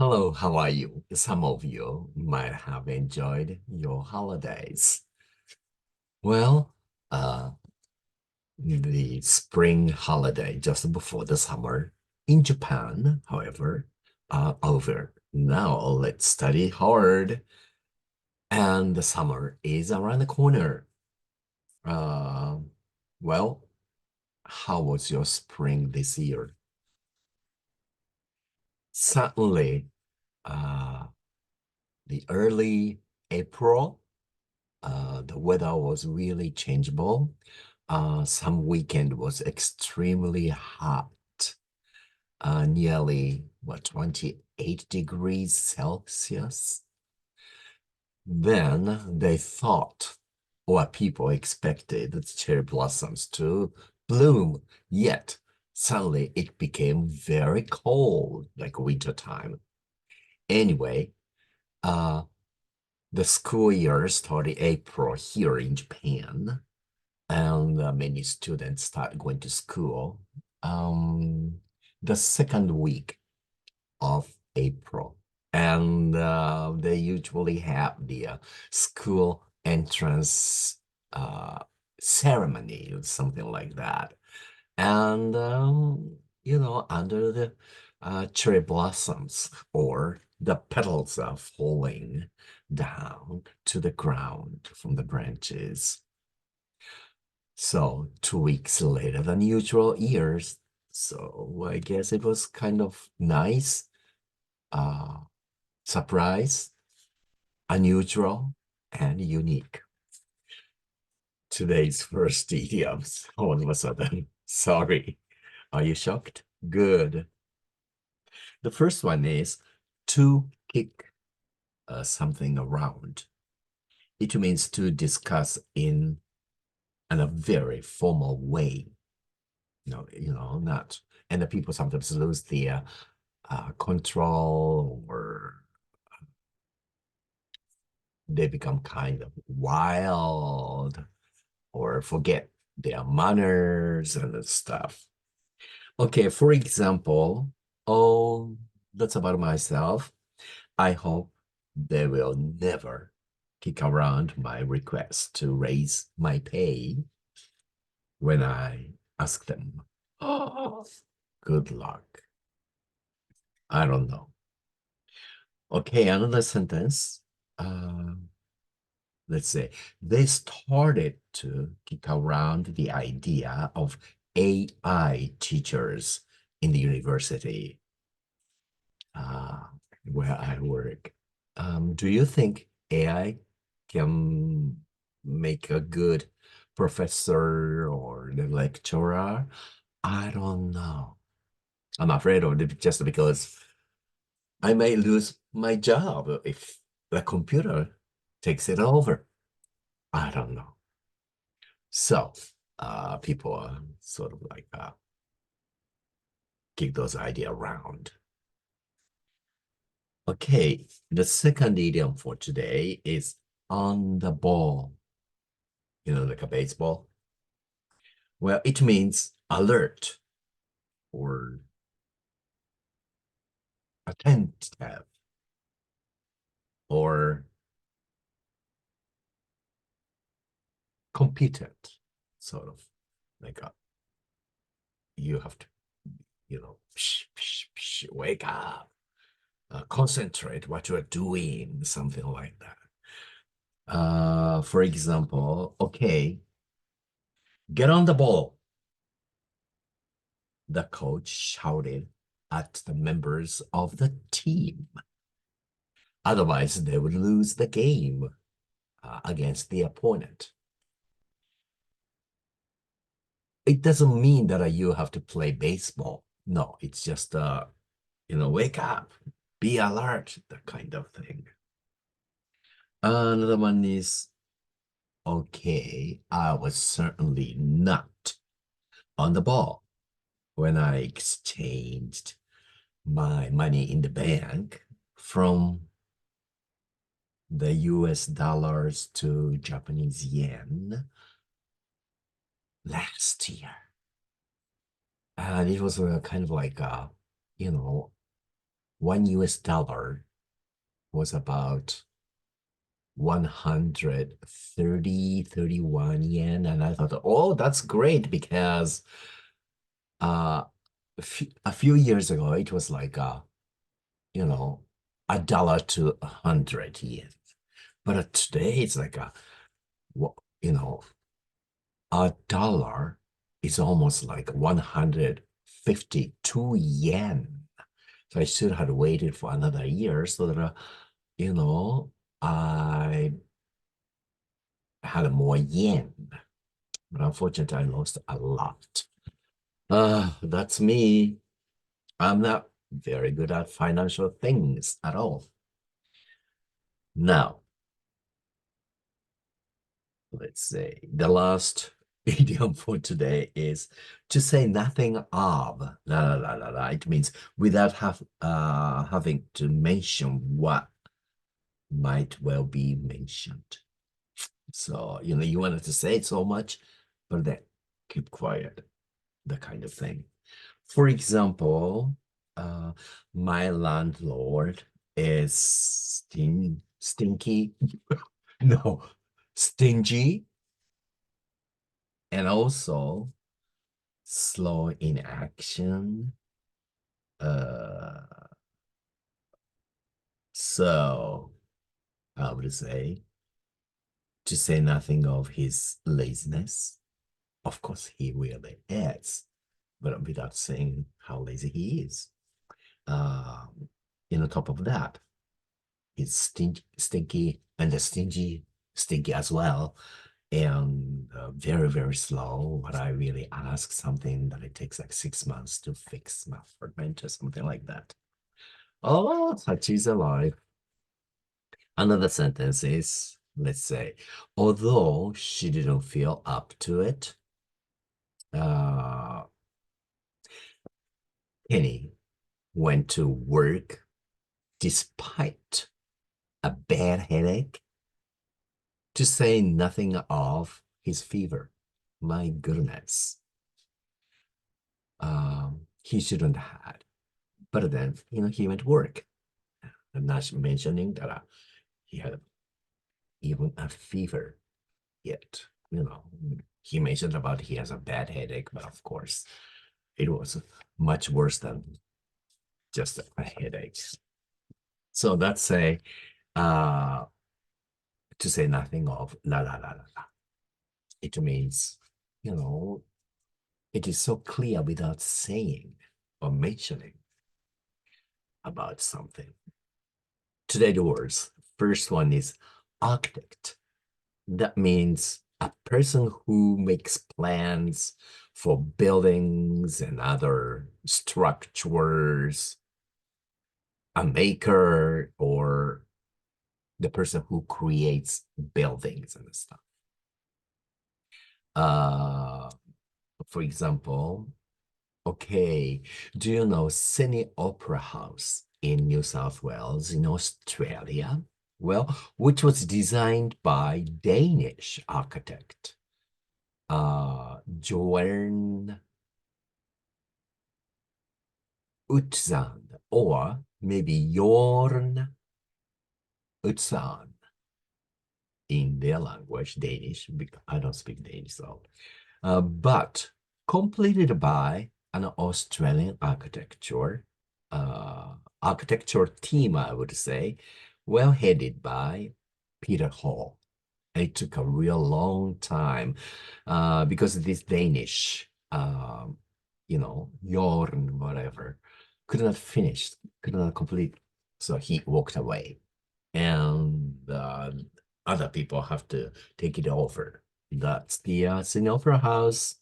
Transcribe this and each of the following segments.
Hello, how are you? Some of you might have enjoyed your holidays. Well, uh, the spring holiday just before the summer in Japan, however, are over. Now let's study hard. And the summer is around the corner. Uh, well, how was your spring this year? Certainly, uh, the early April the weather was really changeable. Some weekend was extremely hot, nearly 28 degrees Celsius. Then they thought, or people expected the cherry blossoms to bloom, yet suddenly it became very cold, like winter time. Anyway, uh, the school year started April here in Japan, and many students start going to school the second week of April. And they usually have the school entrance uh, ceremony or something like that. And, under the cherry blossoms or the petals are falling down to the ground from the branches. So 2 weeks later than usual years. So I guess it was kind of nice, uh, surprise, unusual, and unique. Today's first idioms all of a sudden. Sorry. Are you shocked? Good. The first one is to kick something around. It means to discuss in a very formal way. Not, and the people sometimes lose the control, or they become kind of wild or forget their manners and stuff. Okay, for example, oh, that's about myself. I hope they will never kick around my request to raise my pay when I ask them. Oh, good luck. I don't know. Okay, another sentence. Uh, let's say they started to kick around the idea of AI teachers in the university uh, where I work. Do you think AI can make a good professor or the lecturer? I don't know. I'm afraid of it just because I may lose my job if the computer takes it over. I don't know. So people are sort of like kick those ideas around. Okay, the second idiom for today is on the ball. Like a baseball. Well, it means alert or attentive or competent, sort of like you have to, psh, psh, psh, wake up, concentrate what you're doing, something like that. For example, okay, get on the ball. The coach shouted at the members of the team. Otherwise, they would lose the game against the opponent. It doesn't mean that you have to play baseball. No, it's just, wake up, be alert, that kind of thing. Another one is, okay, I was certainly not on the ball when I exchanged my money in the bank from the US dollars to Japanese yen last year. And it was kind of like, you know, one US dollar was about 131 yen. And I thought, oh, that's great because uh, a few years ago, it was like, you know, a dollar to 100 yen. But today it's like you know, a dollar is almost like 152 yen. So I should have waited for another year so that, you know, I had more yen. But unfortunately, I lost a lot. That's me. I'm not very good at financial things at all. Now, let's say the last idiom for today is to say nothing of. La, la, la, la, la. It means without having to mention what might well be mentioned. So, you wanted to say so much, but then keep quiet, the kind of thing. For example, my landlord is stinky, no, stingy, and also slow in action. So I would say to say nothing of his laziness. Of course, he really is, but without saying how lazy he is. On top of that, he's stinky and stingy as well, and very, very slow. But I really ask something that it takes like 6 months to fix my apartment or something like that. Oh, such is life. Another sentence is, let's say, although she didn't feel up to it, uh, Penny went to work despite a bad headache, to say nothing of his fever. My goodness. He shouldn't have. But then, he went to work. I'm not mentioning that he had even a fever yet. He mentioned about he has a bad headache, but of course, it was much worse than just a headache. So that's to say nothing of la la la la la. It means, it is so clear without saying or mentioning about something. Today, the words. First one is architect. That means a person who makes plans for buildings and other structures, a maker, or the person who creates buildings and stuff. For example, okay, do you know Sydney Opera House in New South Wales in Australia? Well, which was designed by Danish architect, Joern Utzand, or maybe Jorn Utzand in their language, Danish, because I don't speak Danish, so. But completed by an Australian architecture team, I would say, well headed by Peter Hall. It took a real long time because this Danish, Jorn, whatever, could not finish, could not complete. So he walked away. And other people have to take it over. That's the Sydney Opera House.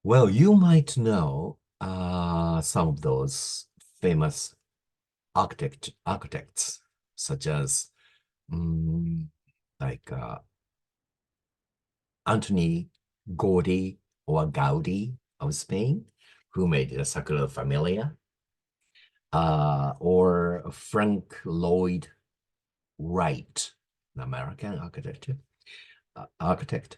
Well, you might know some of those famous architects, such as like Antoni Gaudi or Gaudi of Spain, who made the Sagrada Familia, or Frank Lloyd Wright, an American architect,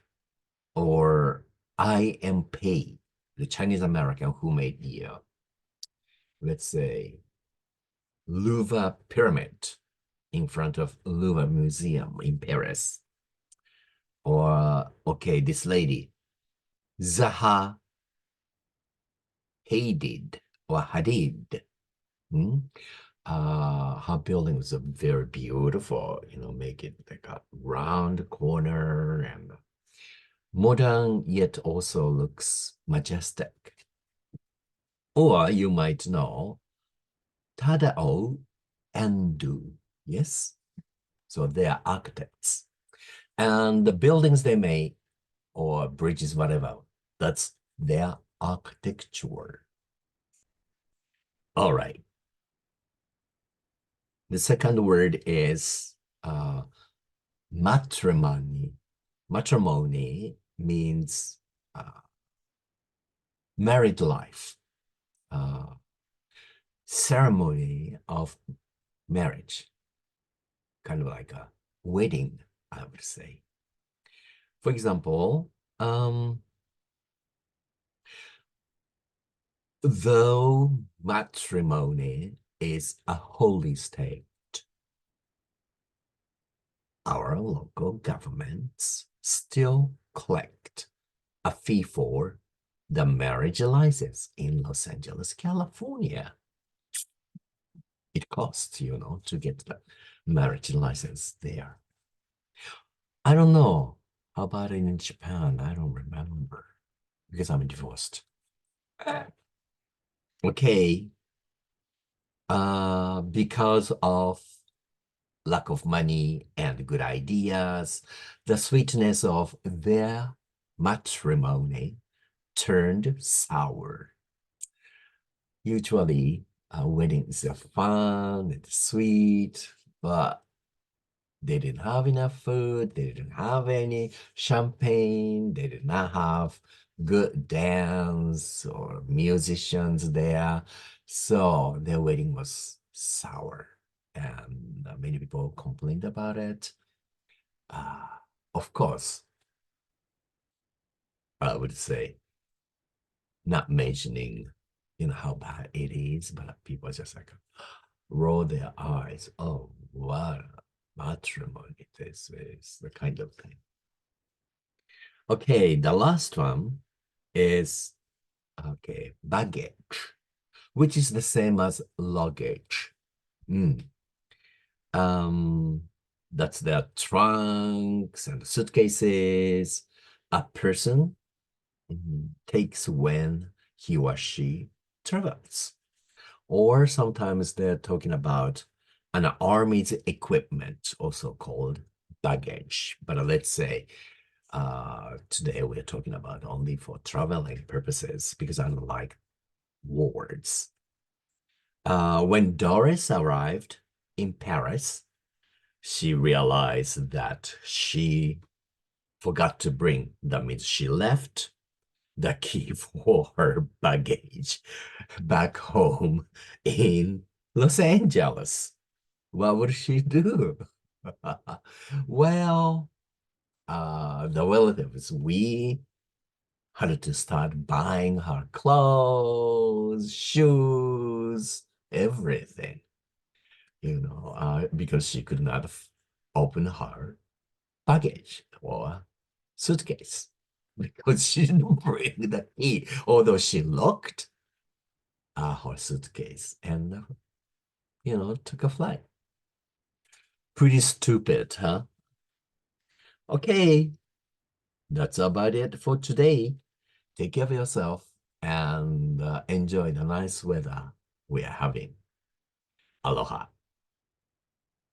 or I.M. Pei, the Chinese American who made the, let's say, Louvre Pyramid in front of Louvre Museum in Paris. Or, okay, this lady, Zaha Hadid or Hadid. Hmm? Her building was very beautiful, make it like a round corner and modern, yet also looks majestic. Or you might know Tadao and Do. Yes? So they are architects. And the buildings they make, or bridges, whatever, that's their architecture. All right. The second word is matrimony. Matrimony means married life, ceremony of marriage, kind of like a wedding, I would say. For example, though matrimony is a holy state, our local governments still collect a fee for the marriage license in Los Angeles, California. It costs, to get the marriage license there. I don't know. How about in Japan? I don't remember because I'm divorced. Okay. Because of lack of money and good ideas, the sweetness of their matrimony turned sour. Usually, weddings are fun and sweet, but they didn't have enough food, they didn't have any champagne, they did not have good dance or musicians there. So their wedding was sour, and many people complained about it. Of course, I would say, not mentioning, how bad it is, but people just like roll their eyes. Oh, what matrimony this is, the kind of thing. Okay, the last one is, okay, baggage, which is the same as luggage. That's their trunks and suitcases a person takes when he or she travels. Or sometimes they're talking about an army's equipment, also called baggage. But let's say today we're talking about only for traveling purposes because I don't like words. When Doris arrived in Paris, she realized that she forgot to bring, that means she left the key for her baggage back home in Los Angeles. What would she do? Well, the relatives, we had to start buying her clothes, shoes, everything, because she could not open her baggage or suitcase because she didn't bring the key, although she locked her suitcase and, took a flight. Pretty stupid, huh? Okay, that's about it for today. Take care of yourself and enjoy the nice weather we are having. Aloha.